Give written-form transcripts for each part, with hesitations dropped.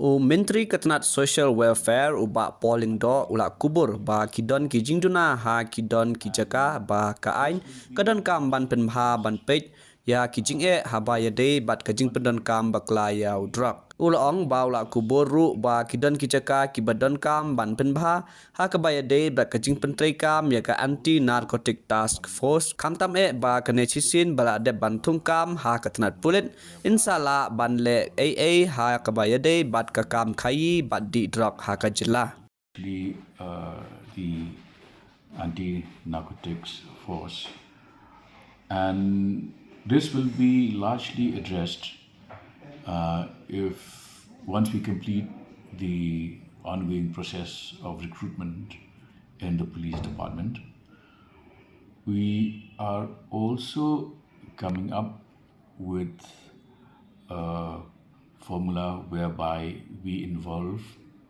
Menteri Ketenat Social Welfare ubak polling do ulak kubur ba kidon ki jingduna ha kidon ki jaka ba ka ain kadon kam ban penbha ban pej ya ki jinge ha ba Ïadei bat ka jingpendon kam bakla ya udrak ulong ba ulak kubur ru ba kidon ki jaka ki badon kam ban penbha ha ka ba Ïadei bat ka Jingpyntreikam ya ka anti narcotic task force kam tam ba ka nechisin bala de ban thung kam ha ka tenat pulit insala ban le Ïadei ha ka ba Ïadei bat ka kam khayi bat di drak ha ka jela the anti-narcotics force, and this will be largely addressed if once we complete the ongoing process of recruitment in the police department. We are also coming up with a formula whereby we involve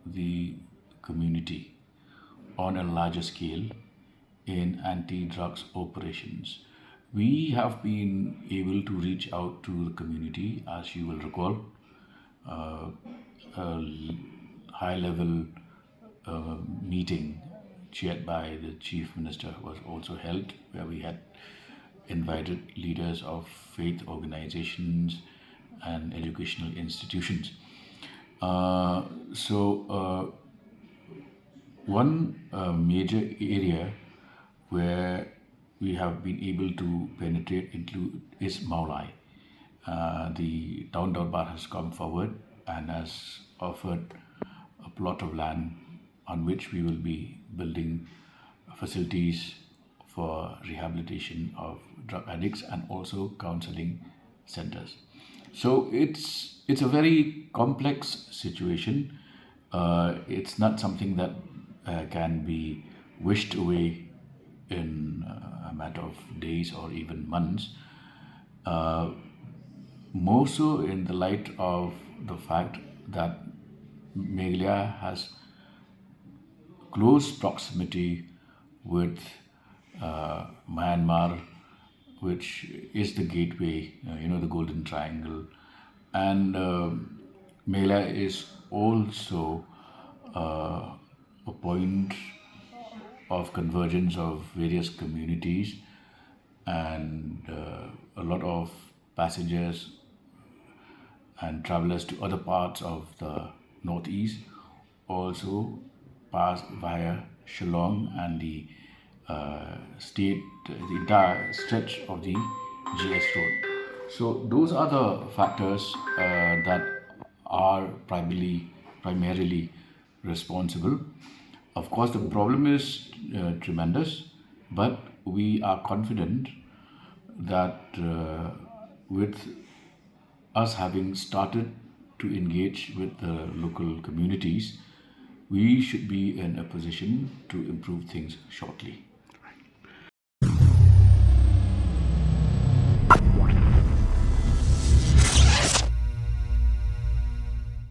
the community on a larger scale in anti-drugs operations. We have been able to reach out to the community, as you will recall. A high-level meeting chaired by the Chief Minister was also held, where we had invited leaders of faith organizations and educational institutions. One major area where we have been able to penetrate into is Maulai. The town Darbar has come forward and has offered a plot of land on which we will be building facilities for rehabilitation of drug addicts and also counseling centers. So it's a very complex situation. It's not something that can be wished away in a matter of days or even months. More so in the light of the fact that Meghalaya has close proximity with Myanmar, which is the gateway, the Golden Triangle, and Meghalaya is also a point of convergence of various communities, and a lot of passengers and travelers to other parts of the northeast also pass via Shillong and the entire stretch of the GS road. So those are the factors that are primarily responsible. Of course, the problem is tremendous, but we are confident that with us having started to engage with the local communities, we should be in a position to improve things shortly.